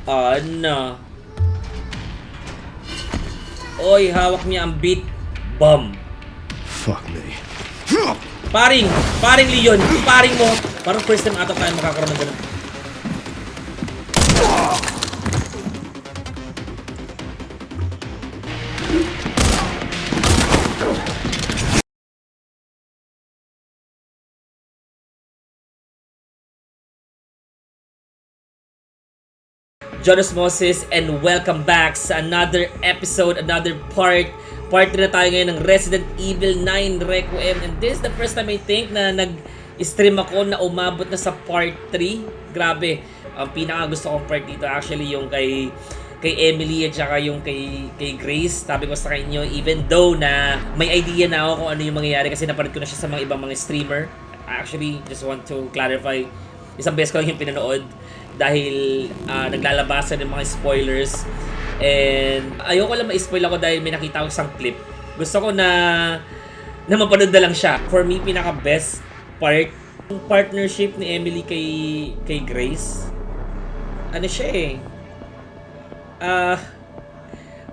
Ano? Oy, hawak niya ang beat bomb. Fuck me. Paring Leon, paring mo. Parang first time ata tayo makakaroon ng ganun. Jonas Moses, and welcome back sa another episode, another part. Part 3 na tayo ngayon ng Resident Evil 9 Requiem. And this is the first time I think na nag-stream ako na umabot na sa part 3. Grabe, ang pinaka gusto kong part dito actually yung kay Emily at saka yung kay Grace. Sabi ko sa inyo, even though na may idea na ako kung ano yung mangyayari kasi napanood ko na siya sa mga ibang mga streamer. Actually, just want to clarify, isang beses ko lang yung pinanood dahil naglalabasan ng mga spoilers, and ayoko lang ma-spoil ako dahil may nakita ko isang clip. Gusto ko na mapanood na lang siya. For me, pinaka best part yung partnership ni Emily kay Grace. Ano siya eh,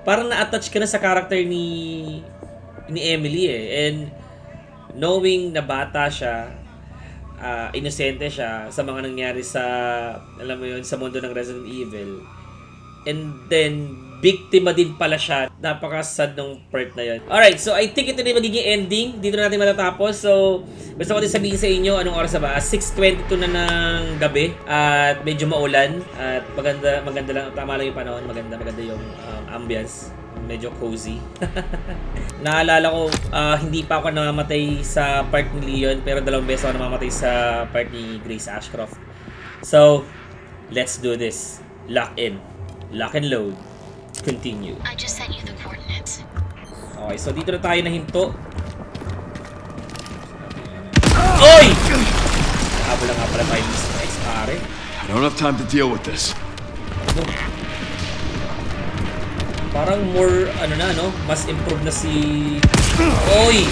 parang na-attach ka na sa character ni Emily eh, and knowing na bata siya, inosente siya sa mga nangyari sa, alam mo yun, sa mundo ng Resident Evil. And then, biktima din pala siya. Napaka-sad nung part na yun. Alright, so I think ito na yung magiging ending. Dito na natin matatapos. So, gusto ko din sabihin sa inyo, anong oras na ba? 6:22 na ng gabi. At medyo maulan. At maganda lang, tama lang yung panahon. Maganda yung ambience. Medyo cozy. Naalala ko, hindi pa ako namamatay sa part ni Leon, pero 2 beses ako namamatay sa part ni Grace Ashcroft. So, let's do this. Lock in. Lock and load. Continue. I just sent you the coordinates. Okay, so dito na tayo nahinto. Oy! Habol nga pala tayo sa pare. I don't have time to deal with this. Parang more, ano na, no? Mas improve na si... Oy!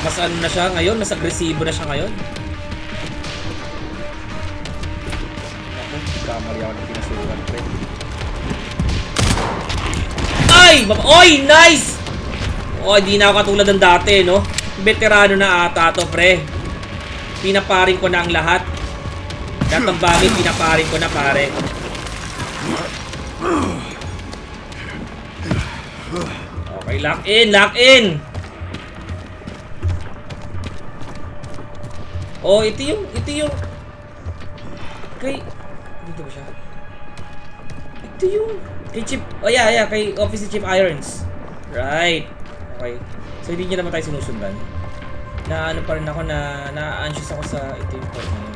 Mas ano na siya ngayon? Mas agresibo na siya ngayon? Ako, kamali ako ng pinasukan, pre. Ay! Oy! Nice! Oh, di na ako katulad ng dati, no? Veterano na ata to, pre. Pinaparing ko na ang lahat. Lahat ng bagay, pinaparing ko na, pare. Okay, lock in, lock in. Oh, ito yung kay, dito ba siya? Ito yung kay Chief, oh yeah, kay Office Chief Irons. Right. Okay. So hindi niya naman tayo sinusundan. Na ano pa rin ako, na-anxious ako sa ito yung part na yun.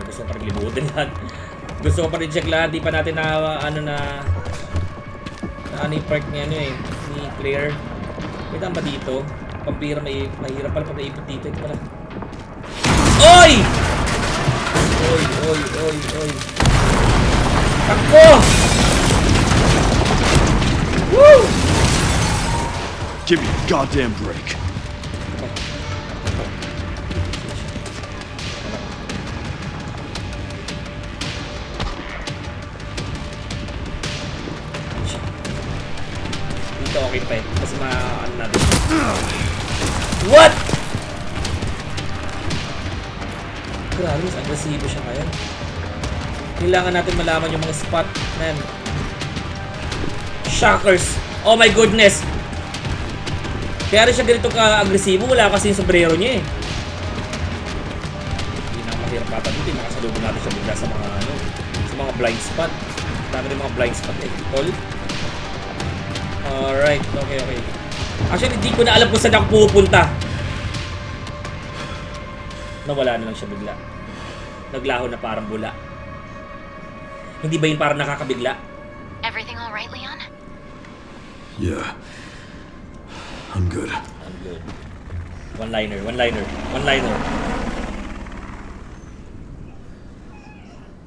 Gusto ko pa rin libutin lahat. Gusto ko pa rin check lahat. Di pa natin na ano yung part niya, ni Claire. Wait, ba dito? Pampira, mahirap pala pag naipot dito. Ito pala. Oy! Oy! Takbo! Woo! Give me a goddamn break. Okay pa eh. Kasi ano natin. What? Grabe, mas agresibo siya ngayon. Kailangan natin malaman yung mga spot, man. Shockers! Oh my goodness! Kaya rin siya ganito ka-agresibo, wala kasi yung sombrero niya eh. Hindi na mahirap patabutin. Nakasalubong natin siya bigla sa mga blind spot. Dami rin mga blind spot eh. Tol. Alright, okay. Actually, di ko na alam kung saan ako pupunta. Nawala na lang siya bigla. Naglaho na parang bula. Hindi ba yun parang nakakabigla? Everything all right, Leon? Yeah. I'm good. One-liner.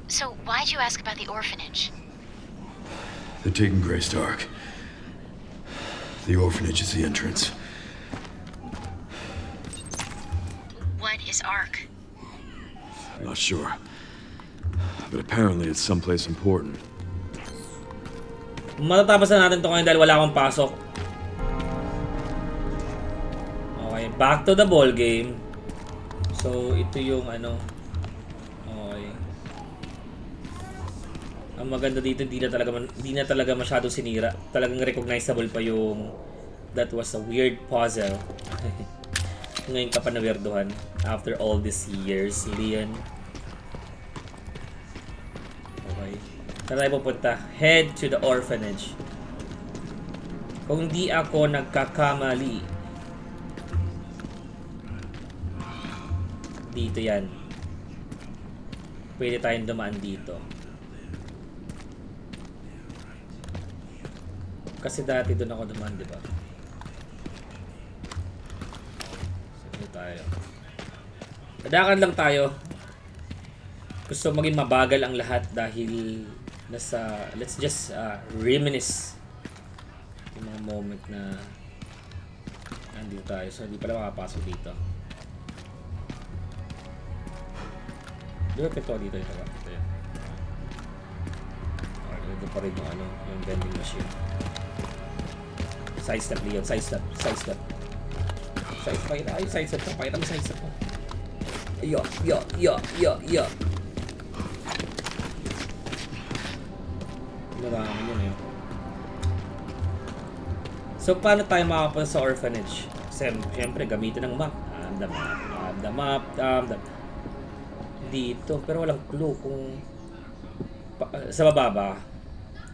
So, why'd you ask about the orphanage? They're taking Grace to Ark. The orphanage is the entrance. What is Ark? Not sure. But apparently it's someplace important. Matatapos na natin to ngayon dahil wala akong pasok. Okay, back to the ball game. So, ito yung ano. Okay. Ang maganda dito, di na talaga masyadong sinira. Talagang recognizable pa yung that was a weird puzzle. Ngayon ka pa na-weirduhan after all these years, Leon. Okay. Saan tayo pupunta? Head to the orphanage. Kung di ako nagkakamali, dito yan. Pwede tayong dumaan dito. Kasi dati doon ako dumaan, di ba? Sige tayo. Kadakan lang tayo. Gusto maging mabagal ang lahat dahil nasa, let's just reminisce yung mga moment na nandito tayo. So, hindi pala makapasok dito. Di ba pinto dito? Ito ba? Ito yan. Okay, ito pa rin yung ano, yung vending machine. Side step, Leon. Side step. Side step. Side step. Pakita kayo. Side step. Pakita mo side step mo. Yo. Marami yun eh. So, paano tayo makapunta sa orphanage? Siyempre, gamitin ng map. The map. Dito. Pero walang clue kung sa baba ba?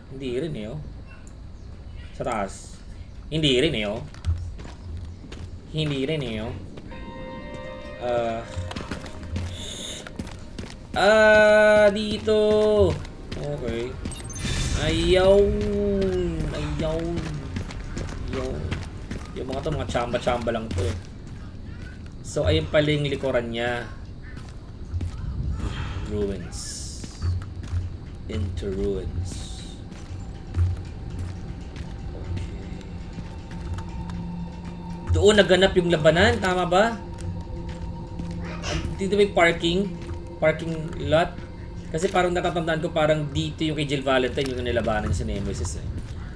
Hindi rin eh, oh. Sa taas. Hindi rin eh, oh. Hindi rin eh, oh. Dito. Okay. Ayaw. Yung mga to, mga chamba-chamba lang to. So, ayun pala yung likuran niya. Ruins. Into ruins. Doon naganap yung labanan, tama ba? Dito may parking lot. Kasi parang natatandaan ko parang dito yung kay Jill Valentine yung nilabanan sa Nemesis eh.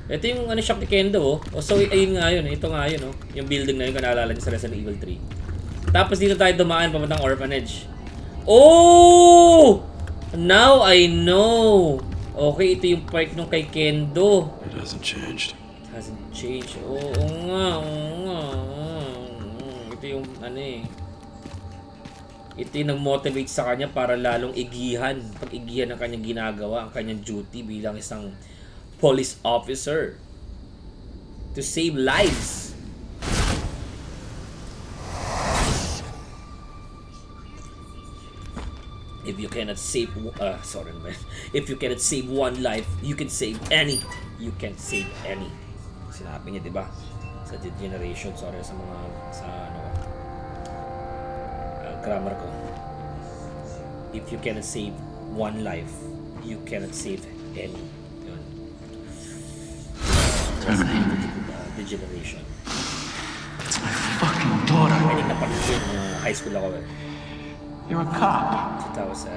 Ito yung ano shop ni Kendo oh. So ayun nga yun, ito nga yun oh. Yung building na yun, kung naalala niyo sa Resident Evil 3. Tapos dito tayo dumaan papuntang orphanage. Oh! Now I know. Okay, ito yung park nung kay Kendo. It hasn't changed. Hasn't changed. Oo nga. Ito yung ano eh. Ito yung nag-motivate sa kanya para lalong igihan. Pag-igihan ang kanyang ginagawa, ang kanyang duty bilang isang police officer. To save lives. If you cannot save If you cannot save one life, you can save any. You can save any. Sinabi niya, 'di ba? Sa generation, sorry sa mga grammar ko. If you cannot save one life, you cannot save any. Yun. Degeneration. It's my fucking daughter. Hindi na pag-yun, high school ako eh. You're a cop. 2000.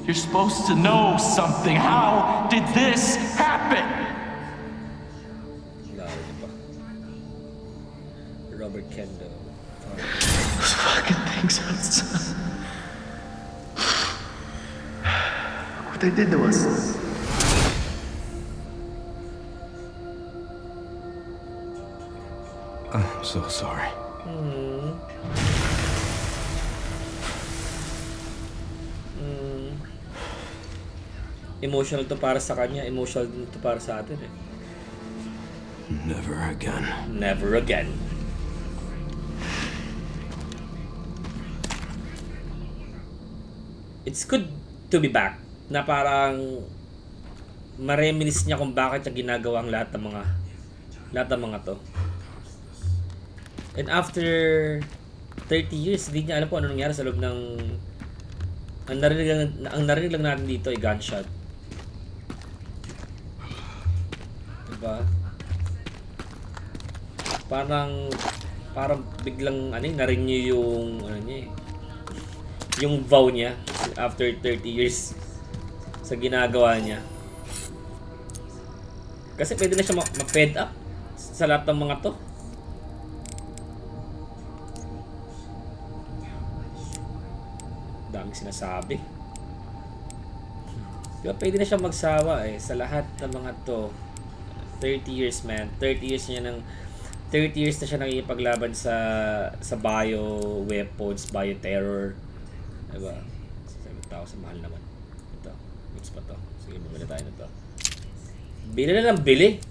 You're supposed to know something. How did this happen? Lalo niya pa. Robert Kendo. Those fucking things outside. Look what they did to us. I'm so sorry. Emotional to para sa kanya, emotional din to para sa atin eh. Never again. Never again. It's good to be back. Na parang mareminis niya kung bakit niya ginagawa ang lahat ng mga to. And after 30 years, hindi niya alam kung ano nangyari sa loob ng ang narinig lang natin dito ay gunshot. Diba? Parang biglang na-renew yung yung vow niya after 30 years. sa ginagawa niya. Kasi pwede na siya ma-fed up sa lahat ng mga to. Daming sinasabi. Diba pwede na siya magsawa sa lahat ng mga to. 30 years man. 30 years na siya nakikipaglaban sa bio weapons, bio terror. Diba? 7,000 mahal naman. Ito. Mix pa to. Sige, bumili tayo na to. Bili na lang bili.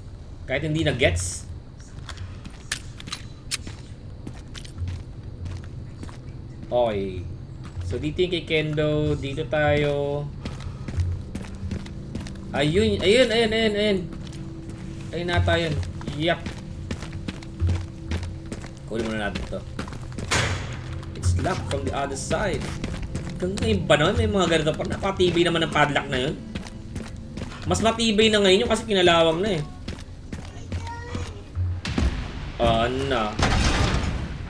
Kahit hindi na gets. Okay. So dito yung kay Kendo. Dito tayo. Ayun. Ayun nata yun. Yup. Kunin muna natin to. It's locked from the other side. Hanggang ngayon ba nun? May mga ganito pa. Napatibay naman ng padlock na yun. Mas matibay na ngayon yun kasi kinalawang na eh.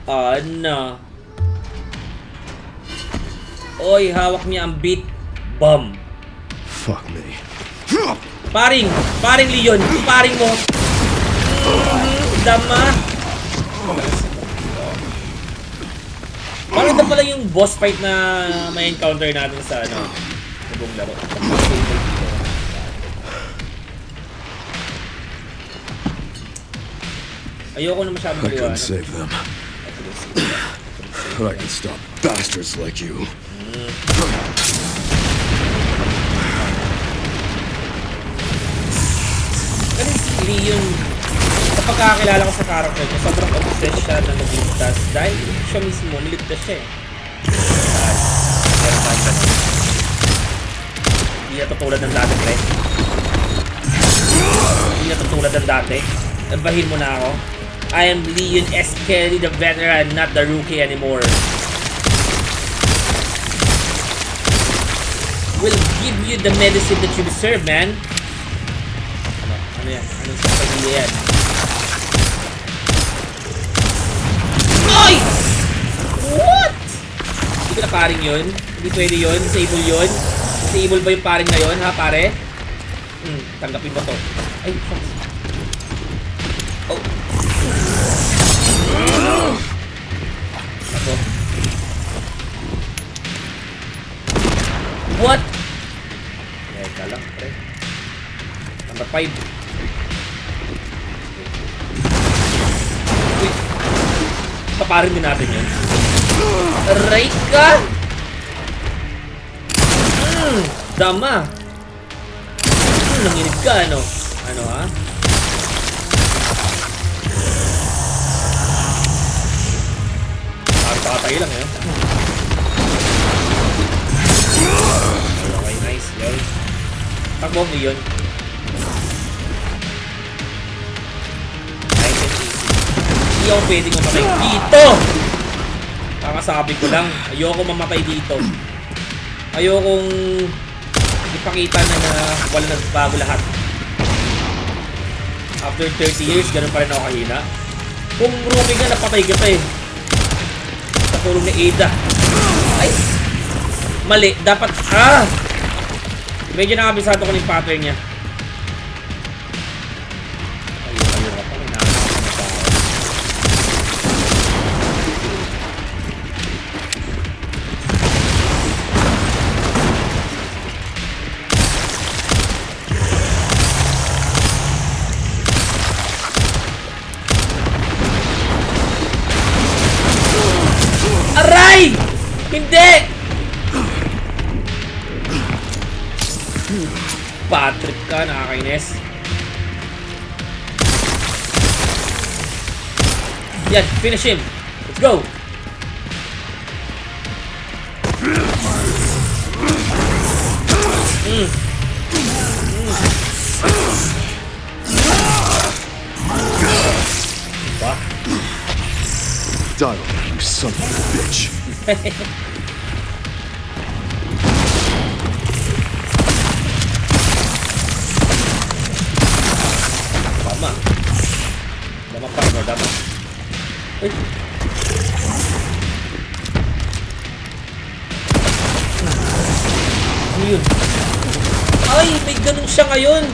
Ana. Oy, hawak niya ang beat bomb. Fuck me. Paring Leon, paring mo. Dama. Parang ito pala yung boss fight na may encounter natin sa ibang laro. Ayoko na masyadong I couldn't liwanag. save them. But I can stop bastards like you. Kasi si Leon, kapag kakakilala ko sa character niya, sobrang obsessed siya na nagligtas. Dahil siya mismo, niligtas siya eh. Pero tayo ba? Hindi na tutulad ng dati, pre. Hindi na tutulad ng dati. Bahin mo na ako. I am Leon S. Kelly, the veteran, not the rookie anymore. Will give you the medicine that you deserve, man. Ano yan? Anong sasabihin yan? Ay! What? Hindi ko na paring yun. Hindi pwede yun. Disable yun. Disable ba yung paring na yun, ha, pare? Tanggapin mo to. Ay, fuck. Oh. Ako. What? Teka lang, pre. Number 5. Uy. Paparin din natin yun. Aray ka! Dama! Nanginig ka, ano? Ano, ha? Pakatay lang, eh. Okay, nice. Yun. Takbo mo yun. Nice and easy. Hindi ako pwedeng mamatay dito! Kakasabi ko lang, ayoko mamatay dito. Ayokong ipakita na wala nagbago lahat. After 30 years, ganun pa rin ako kahina. Kung rookie ka, napatay kita eh. Sa tulong ni Ada. Ay! Mali. Dapat, medyo nakabisado ko ng pattern niya. Ayun ka pa. May nakakasama na tao. Aray! Hindi! Patrick ka, nakakainis. Yan, finish him. Let's go! Diba? Die, you son of a bitch. Tama. Dama partner, dama. Uy. Ano yun? ganun siya ngayon?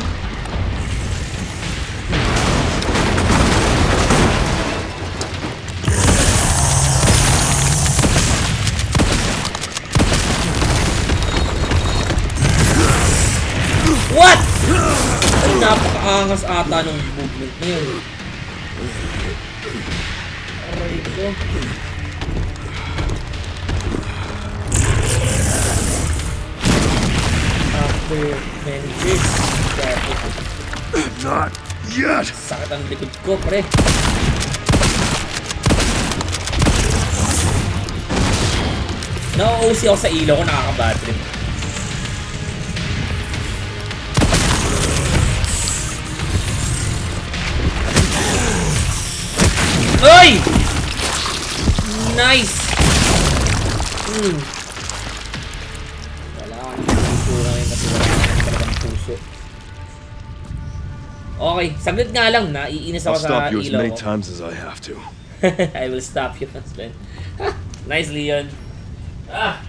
What? Ay, napakaangas ata ng movement na yun. Aray ko. After many years, Not yet! sakit ang likod ko, pre. Na-OC ako sa ilaw ko, nakaka-battery. Ay! Nice! Wala ka naman puso ngayon kasi wala ka naman talagang puso. Okay, saglit nga lang, naiinis I'll ako sa stop you as ilaw many ko. times as I have to. I will stop you, husband. Nice, Leon. Ah!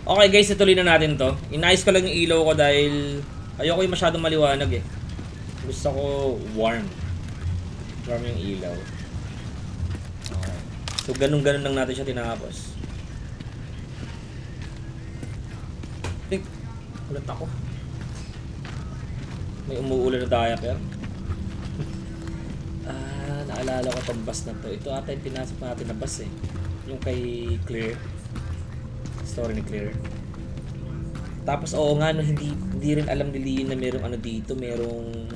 Okay guys, ituloy na natin to. Inayos ko lang yung ilaw ko dahil ayoko yung masyadong maliwanag eh. Gusto ko warm. Warm yung ilaw. Okay. So ganun-ganun lang natin siya tinapos. Think, ulat ako. May umuulan na diaper. Naalala ko tong bus na to. Ito ata yung pinasok natin na bus eh. Yung kay Claire. Story ni Claire. Tapos oo nga no, hindi rin alam ni Leon na merong ano dito, merong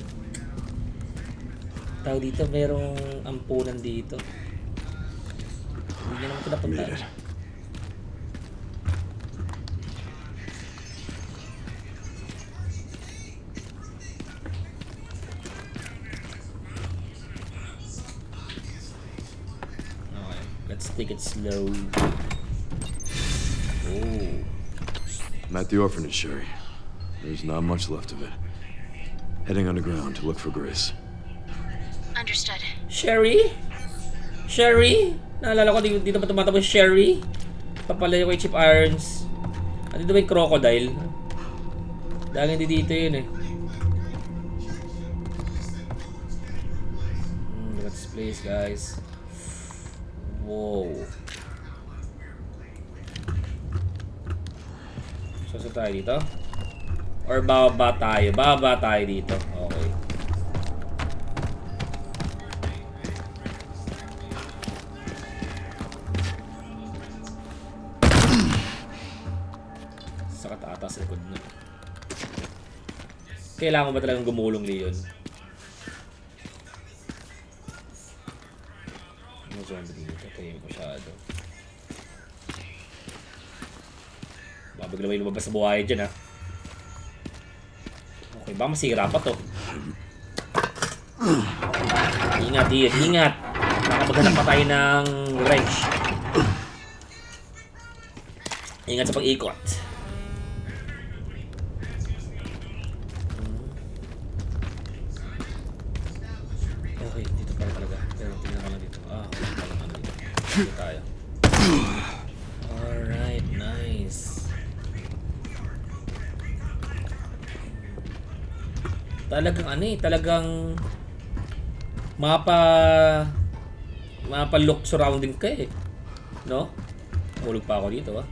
tao dito, merong ampunan dito. Hindi niya naman ito napunta. Okay, let's take it slow. Oh. I'm at the orphanage, Sherry. There's not much left of it. Heading underground to look for Grace. Understood. Sherry? Sherry? Naalala ko dito ba tumatapos Sherry? Papalayo kay Chip Irons. At dito ba yung crocodile? Dahil hindi dito yun eh. Look at this place guys. Wow. So tayo dito? Or baba tayo? Baba tayo dito. Okay. ata sa likod na. Kailangan ba talagang gumulong, Leon? Ano zombie dito? Kaya masyado. Babagla may lumabas sa buhay dyan, ha? Okay, baka masira pa to. Ingat, Ian. Ingat! Baka maghanap pa tayo ng wrench. Ingat sa pag-ikot. Okay, dito pala talaga. Pero tingnan ka lang dito. Ah, wala pala ano dito. Dito tayo. Alright, nice. Talagang ano eh, talagang mapa-look surrounding ka eh. No? Hulog pa ako dito, ah.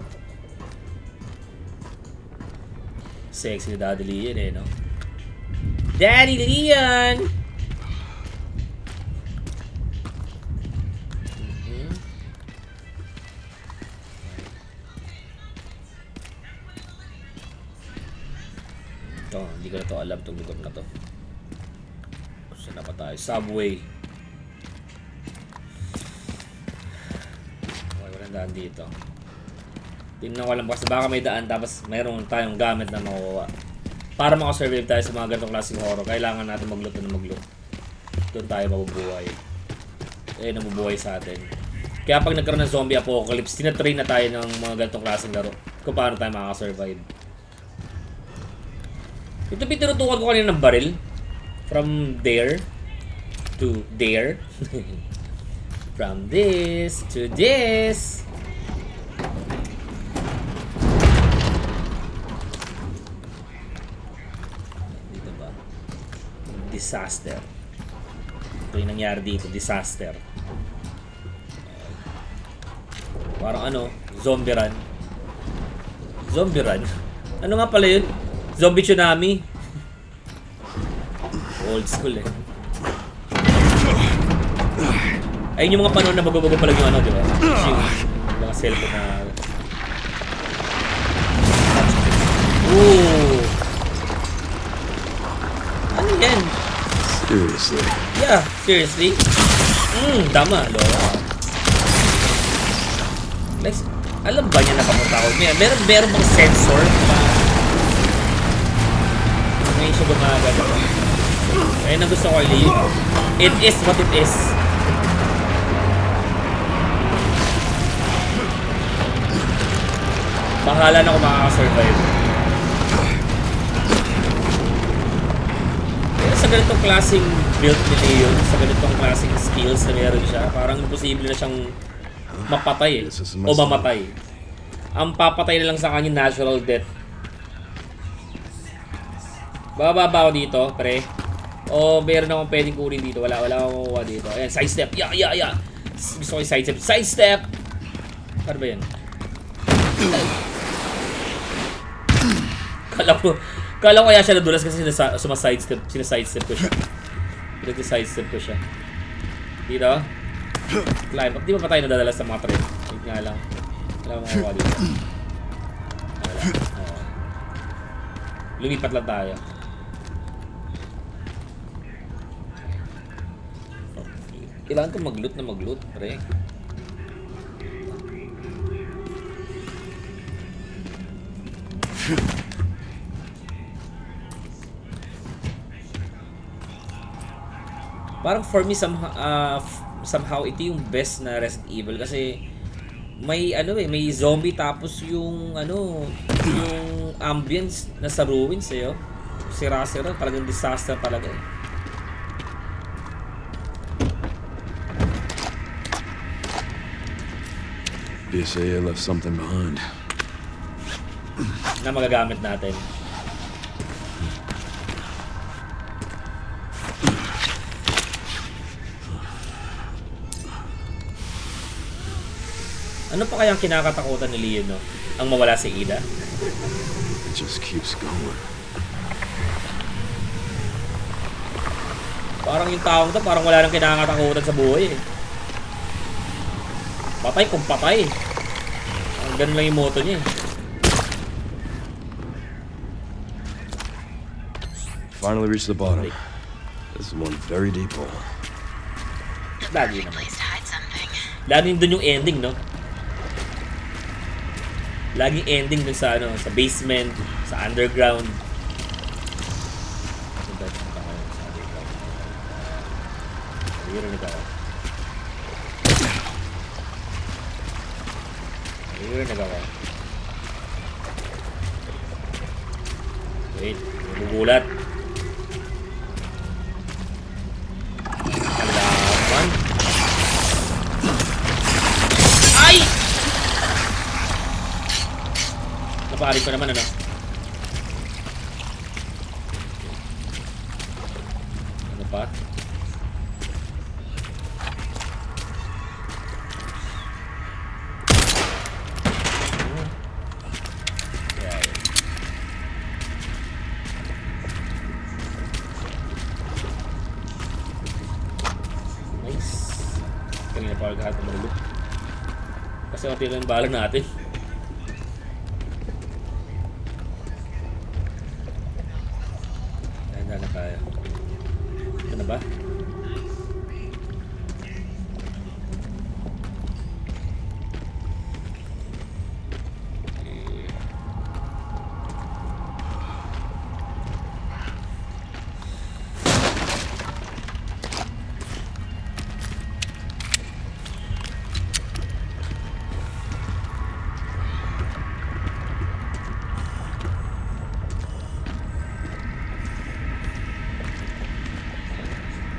Sexy na Daddy Leon eh, no? Daddy Leon! Ito, hindi ko na to alam itong lugar na to. Saan na pa tayo? Subway. Okay, walang daan dito. Tingnan ko lang kasi baka may daan tapos mayroon tayong gamit na makuha. Para makasurvive tayo sa mga ganitong klaseng horror, kailangan natin mag-loot na mag-loot. Doon tayo mabubuhay. Eh, nabubuhay sa atin. Kaya pag nagkaroon ng zombie apocalypse, tinatrain na tayo ng mga ganitong klaseng laro kung paano tayo makakasurvive. Ito pitinutukan ko kanina ng baril. From there to there. From this to this. Dito ba? Disaster. Ito yung nangyari dito. Disaster. Parang ano? Zombie run. Zombie run? Ano nga pala yun? Zombie tsunami. Old school eh. Ayun yung mga panahon na bago-bago pa lang yung ano, di ba? Yung mga cellphone na... Ooh! Ano yan? Seriously. Yeah, seriously? Tama, Laura. Let's... Alam ba niya na papunta ako? Meron bang sensor? Ngayon siya gumagano. Ayun ang gusto ko, Lee. It is what it is. Bahala na kung makakasurvive. Pero sa ganitong klaseng build ni Leon, sa ganitong klaseng skills na meron siya, parang imposible na siyang mapatay o mamatay. Ang papatay na lang sa kanya natural death. Bababa ako dito, pre. O meron akong pwedeng kunin dito. Wala akong makuha dito. Ayan, sidestep. Yeah. Gusto ko yung sidestep. Sidestep! Ano ba yan? Kala ko kaya siya nadulas kasi sinasidestep ko siya. Pinag-sidestep ko siya. Dito. Climb up. Di ba pa tayo nadadalas sa mga trend? Wait nga lang. Wala akong makuha dito. Wala. Lumipat lang tayo. Kailangan ko mag-loot na mag-loot, pre. Parang for me somehow ito yung best na Resident Evil kasi may ano may zombie tapos yung yung ambience na sa ruins sira-sira, talagang disaster talaga eh. BSAA left something behind. Na magagamit natin. Ano pa kayang kinakatakutan ni Leon, no? Ang mawala si Ida? It just keeps going. Parang yung taong to, parang wala nang kinakatakutan sa buhay eh. Patay kung patay. Ang ganun lang yung moto niya eh. finally reached the bottom. This is one very deep hole. The Lagi perfect naman. place to hide something. Laging dun yung ending, no? Laging ending dun sa ano, sa basement, sa underground. Punta tayo sa underground. Naririnig ako. Naririnig ako. Wait, nagugulat. Alaman. Ay! Napari ko naman, ano? Ano pa? Yeah. Nice. Kanina pa agad ng mulok. Kasi konti lang yung balang natin. Ayan na tayo. Ito na ba?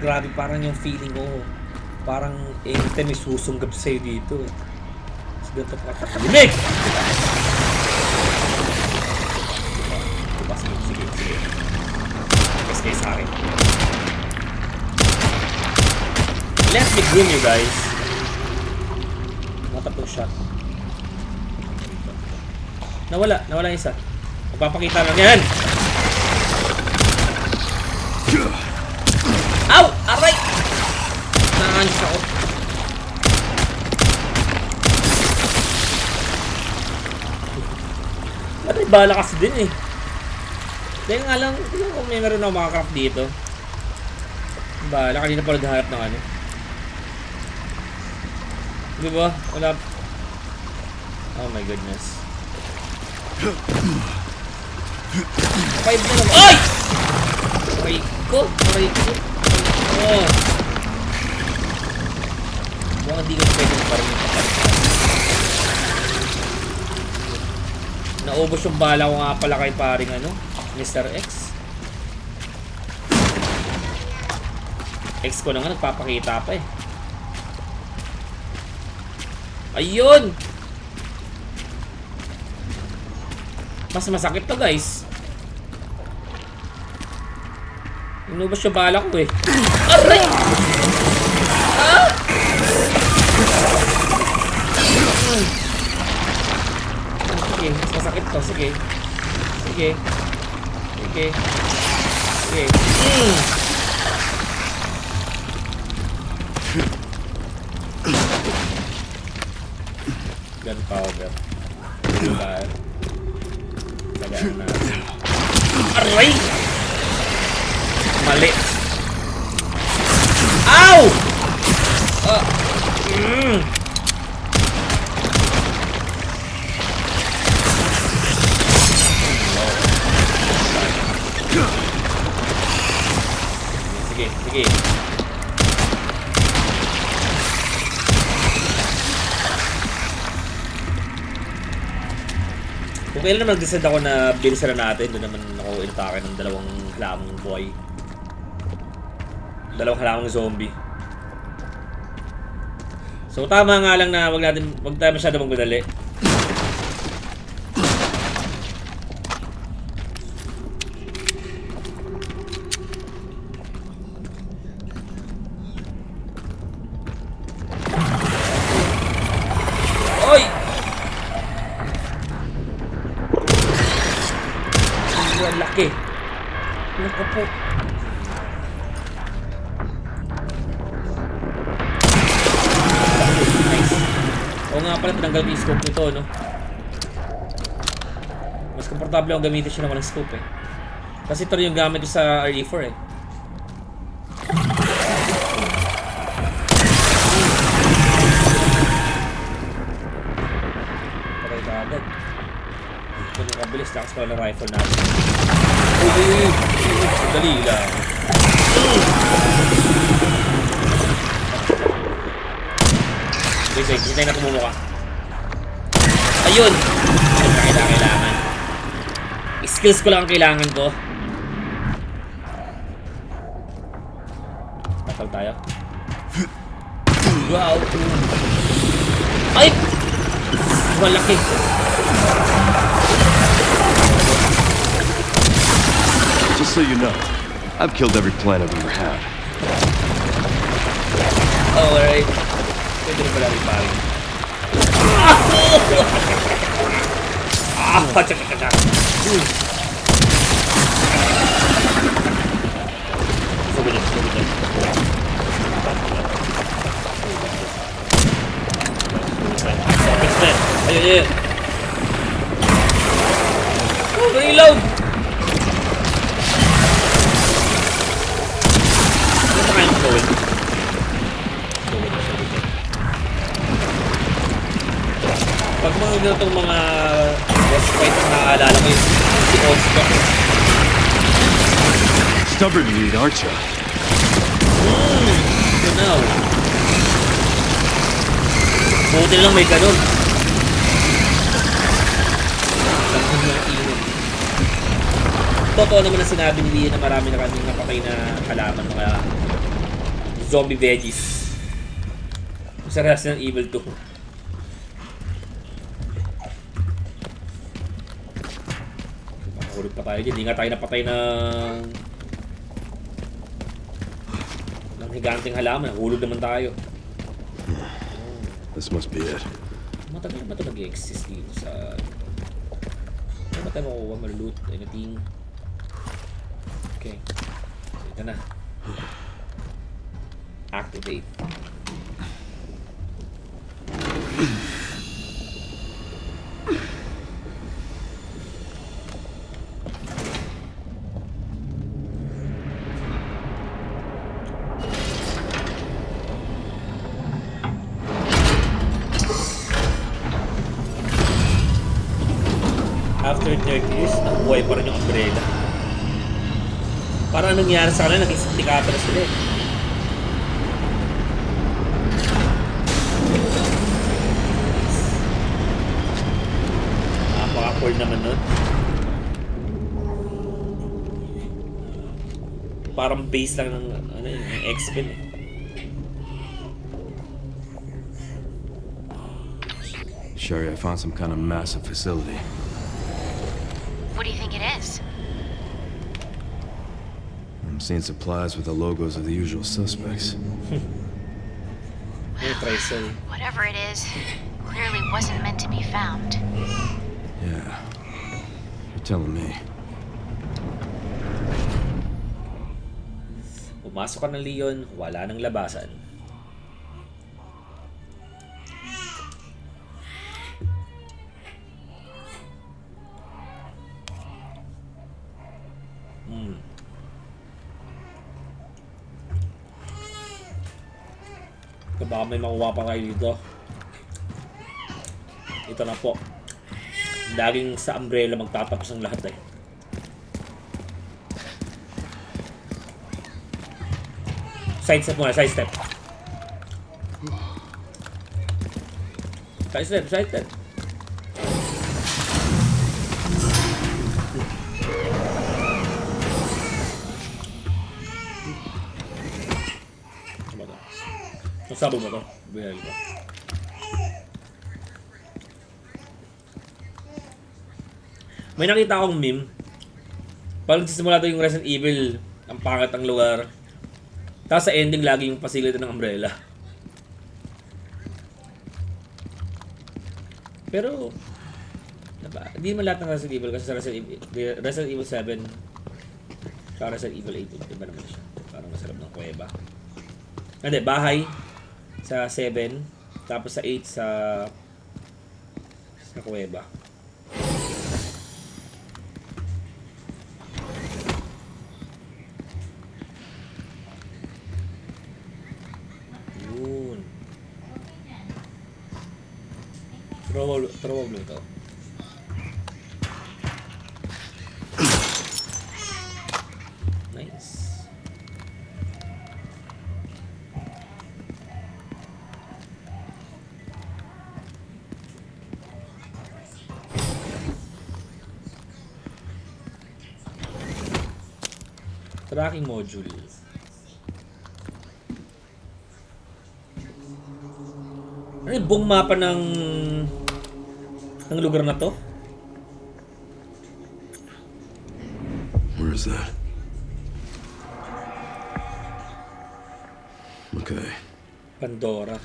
Grabe, parang yung feeling ko, parang anytime may susunggab sa'yo dito eh. Mas ganito pa katahimik! Diba? Sige. Guess kayo sa akin. Let me groom you guys. Matatlong shot. Nawala yung isa. Magpapakita lang yan! Ow! Aray! Naanis ako. Aray, bala kasi din eh. Dahil nga lang, tignan kung may meron ako makacraft dito. Bala, kanina pa naghahanap ng ano. Diba? Wala. Oh my goodness. 5 na naman. Ay! Aray ko. Oh. Baka hindi ko pwede parang yung kapalitan. Naubos yung bala ko nga pala kay paring ano, Mr. X. X ko na nga, nagpapakita pa eh. Ayun! Mas masakit to guys. Inubos yung bala ko eh. Aray! Ah! Sige, mas masakit to. Sige. Gunpowder. Lagyan natin. Aray! Mali. Ow! Sige. Kung kailan naman nag-decide ako na bilisan na natin, doon naman ako inatake ng dalawang halamang buhay. Dalawang halamang zombie. So tama nga lang na wag tayo masyado magmadali. Oy! Ang laki. Naku po. Nice. Oo nga pala, tinanggal ko yung scope nito, no? Mas komportable akong gamitin siya na walang scope eh. Kasi ito rin yung gamit ko sa RE4 eh. Patay ka agad. Ito yung kabilis. Lakas pala ng rifle natin. Uy! Dali lang. Wait. Hintay na tumumuka. Ayun! Ayun na kailangan. Skills ko lang ang kailangan ko. Tatal tayo. Wow! Ay! Malaki! Just so you know, I've killed every plant I've ever had. Oh, alright. Pwede rin pala rin paring. Tsak. Sugod yun. Ayun. Oh, reload! Ano pa kayong gawin? Pag mga ganitong mga boss fight ang naaalala ko yung si Oscar. Stubborn you need, aren't you? Yun na. Buti lang may ganun. Ganun lang ingat. Totoo naman na sinabi ni Lee na marami na kaming napatay na halaman, mga zombie veggies. Sa Resident Evil 2. Hulog pa tayo dyan. Hindi nga tayo napatay ng higanting halaman. Hulog naman tayo. This must be it. Matagal ba ito nag-exist dito sa... Ano ba tayo makuha? Maluluto? Anything? Okay. So, ito na. Activate. After 30 years, nabuhay pa rin yung umbrella. Parang nangyari sa kanila, naging sindikato na sila eh. Napaka-cool naman nun. Parang base lang ng, ng X-Men eh. Sherry, I found some kind of massive facility. What do you think it is? I'm seeing supplies with the logos of the usual suspects. Whatever it is, clearly wasn't meant to be found. Yeah. You're telling me. Pumasok ka ng Leon, wala nang labasan. Baka may makuha pa kayo dito. Ito na po. Laging sa umbrella magtatapos ang lahat eh. Side step muna, side step. Side step. Sabi mo to? Binali ko. May nakita akong meme. Parang sisimula ito yung Resident Evil. Ang pangat ang lugar. Tapos sa ending lagi yung facility ng umbrella. Pero hindi man lahat ng Resident Evil kasi sa Resident Evil 7 sa Resident Evil 8 diba naman siya. Parang masarap ng kuweba. Hindi, bahay sa 7, tapos sa 8 sa kuweba. Throwable ito. Nice. Tracking module. Ano yung buong mapa ng lugar na to? Where is that? Okay. Pandora.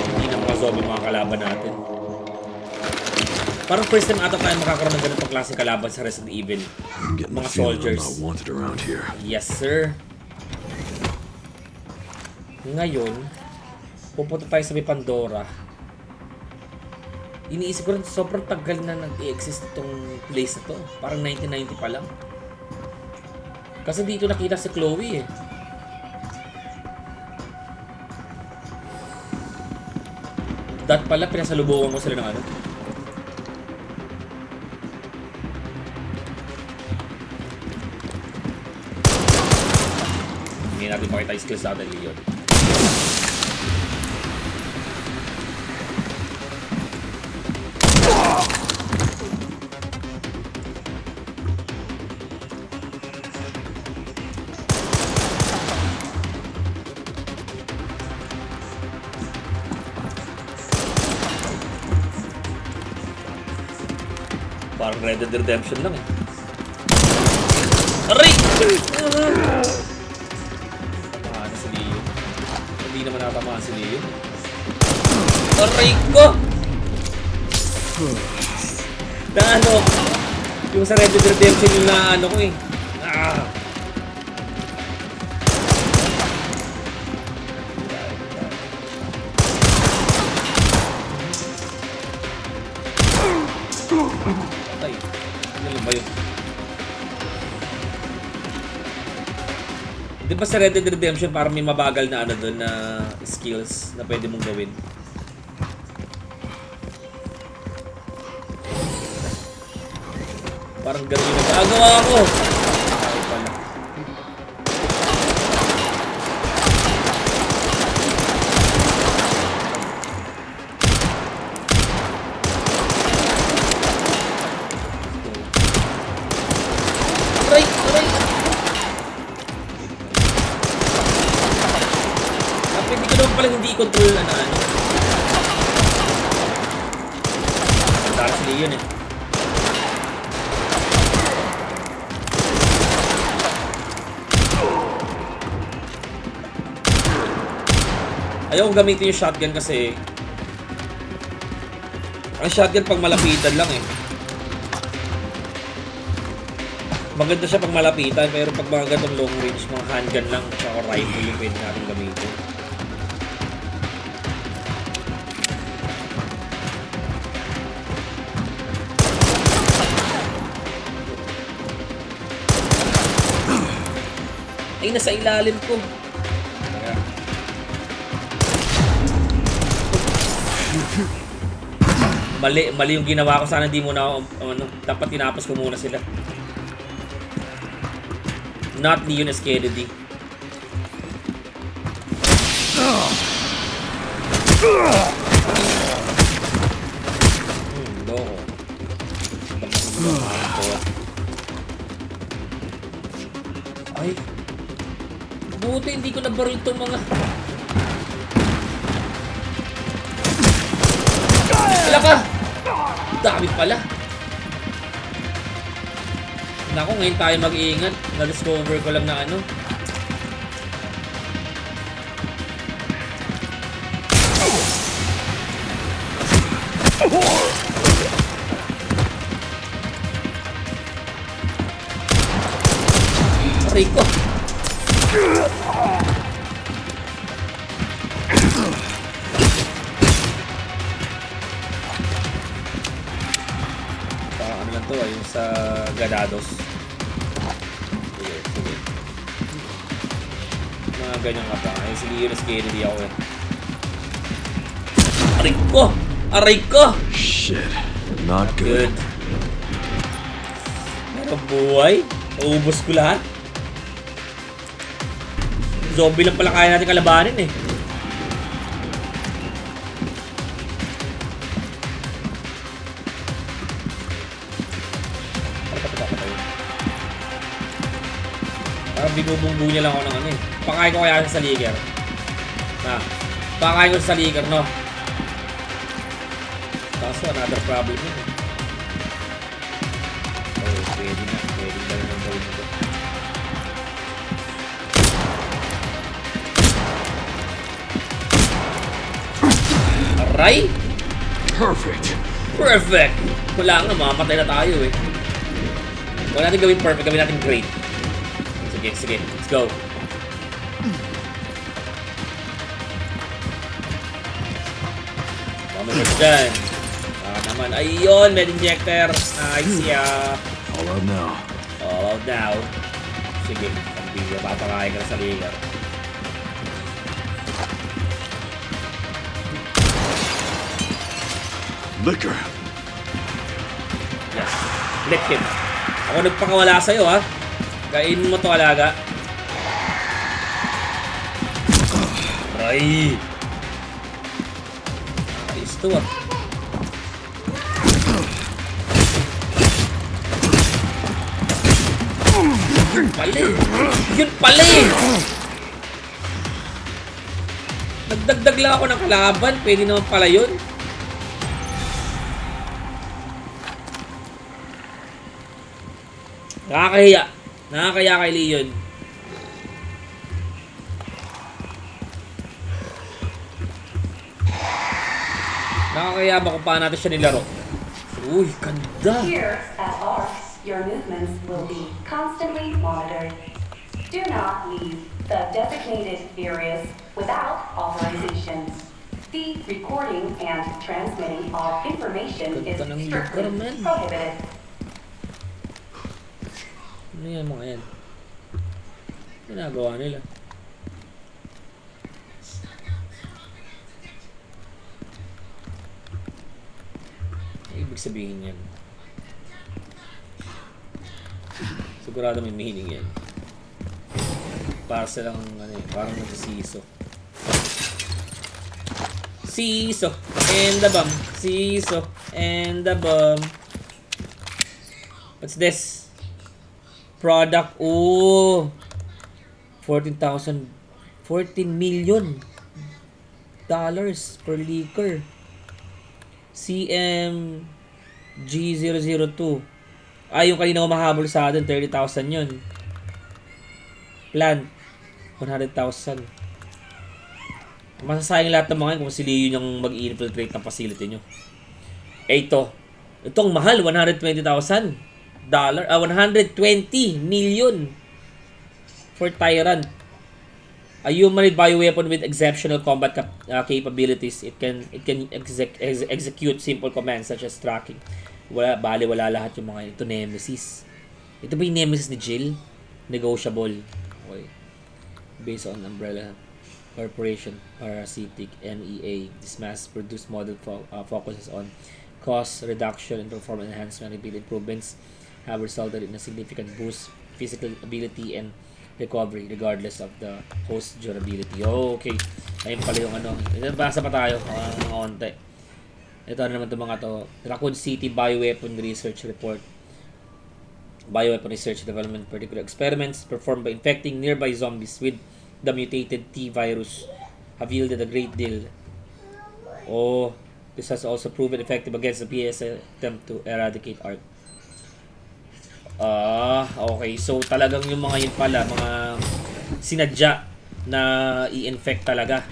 Hindi na mga zombie mga kalaban natin. Parang first time ata tayo makakaroon ng ganitong klaseng kalaban sa Resident Evil. I'm getting the Mga feeling I'm soldiers. not wanted around here. Yes, sir. Ngayon, pupunta tayo sa may Pandora. Iniisip ko rin, sobrang tagal na nag-i-exist itong place na to. Parang 1990 pa lang. Kasi dito nakita si Chloe eh. Dat pala, pinasalubungan ko sila ng ano. Hindi natin makita yung skills natin, Leon. Parang Red Dead Redemption lang eh. Aray! Tamaan na si Leon. Hindi naman natamaan si Leon. Aray ko! Na ano, yung sa Red Dead Redemption yung na ano ko eh. Ah! Patay. Ano ba yun? Di ba sa Red Dead Redemption parang may mabagal na ano doon na skills na pwede mong gawin? Parang gano'n yung nagagawa ko! Ay pala. Aray! Aray! Pwede ko naman pala hindi i-control na ano. Ang taras Leon eh. Ayaw kong gamitin yung shotgun kasi ang shotgun pag malapitan lang eh. Maganda siya pag malapitan pero pag mga ganitong long range, mga handgun lang o rifle yung pwede natin gamitin. Ay, nasa ilalim ko. Mali yung ginawa ko. Sana di muna ako, ano, dapat tinapos ko muna sila. Not Leon S. Kennedy. Loko. Ay. Buti hindi ko nabaril itong mga... Wala ka! Dami pala. Naku, ngayon tayo mag-iingat. Na-discover ko lang na ano. Aray ko! Parang ano lang to, yung sa Ganados. Sige, sige. Mga ganyan ka pa. Ay, si Leo na scary di ako eh. Aray ko! Aray ko! Shit. Not Good. good. Meron buhay. Naubos ko lahat. Zombie lang pala kaya natin kalabanin eh. Parang binubunggo niya lang ako ng ano eh. Pakain ko kaya sa liger. Na. Pakain ko sa liger, no? Kaso another problem yun eh. Oh, pwede na. Pwede na rin ang gawin nito. Aray! Perfect. Perfect! Wala nga, mamamatay na tayo eh. Wala natin gawin perfect, gawin natin great. Sige, sige. Let's go. Pamalit dyan. Naman. Ayun, med injector. Nice, yeah. All out now. All out now. Sige, pambigyan. Papakain ka na sa ligar. Liquor. Yes. Lick him. Ako nagpakawala sa'yo, ha? Kainin mo to, alaga. Aray! Ayos to, ah. Yun pala eh! Yun pala eh! Nagdagdag lang ako ng kalaban. Pwede naman pala yun. Nakakahiya. Nakakahiya kay Leon. Nakakahiya ba kung paano natin siya nilaro? Uy, ganda! Here at ARCS, your movements will be constantly monitored. Do not leave the designated areas without authorization. The recording and transmitting of information is Ganda ng strictly lugar, man. prohibited. Ano yan mga yan? Ginagawa nila. Ano ibig sabihin yan? Sigurado may meaning yan. Para silang ano eh, parang nagsisiso. Siso and the bomb. Siso and the bomb. What's this? Product. Oh, 14 million dollars per liquor. CMG002. Ay, yung kanina mahabol sa atin, 30,000 yun. Plant, 100,000. Masasayang lahat ng mga yun kung si Leo yung mag-infiltrate ng facility nyo. Eh, itong mahal, 120,000 dollar, 120 million for Tyrant. A humanoid bioweapon with exceptional combat capabilities. It can execute simple commands such as tracking. Wala lahat yung mga ito. Nemesis. Ito ba yung Nemesis ni Jill? Negotiable. Okay. Based on Umbrella Corporation, Parasitic, NEA. This mass-produced model focuses on cost reduction and performance enhancement. Repeat improvements have resulted in a significant boost physical ability and recovery regardless of the host durability. Oh, okay. Ayun pala yung ano. Basa pa tayo mga onte. Ito naman itong mga to. Raccoon City Bioweapon Research Report. Bioweapon Research Development particular experiments performed by infecting nearby zombies with the mutated T virus have yielded a great deal. Oh, this has also proven effective against the PS attempt to eradicate ARC. Okay. So, talagang yung mga yun pala, mga sinadya na i-infect talaga.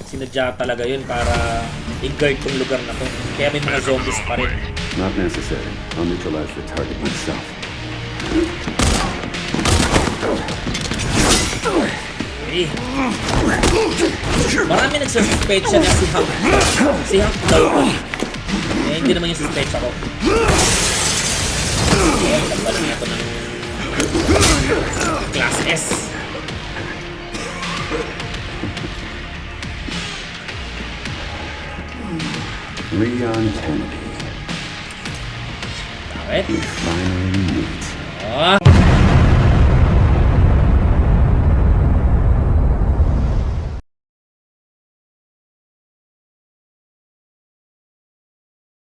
Sinadya talaga yun para i-guard tong lugar na to. Kaya may mga zombies pa rin. Not necessary. I'll neutralize the target myself. Eh. Marami nagsuspecha na si Hank. Si Hank daw ko. Eh, hindi naman yung suspecha ko. Tagbalan na ito ng Class S. Leon Kennedy. Alright. We finally meet. Oh.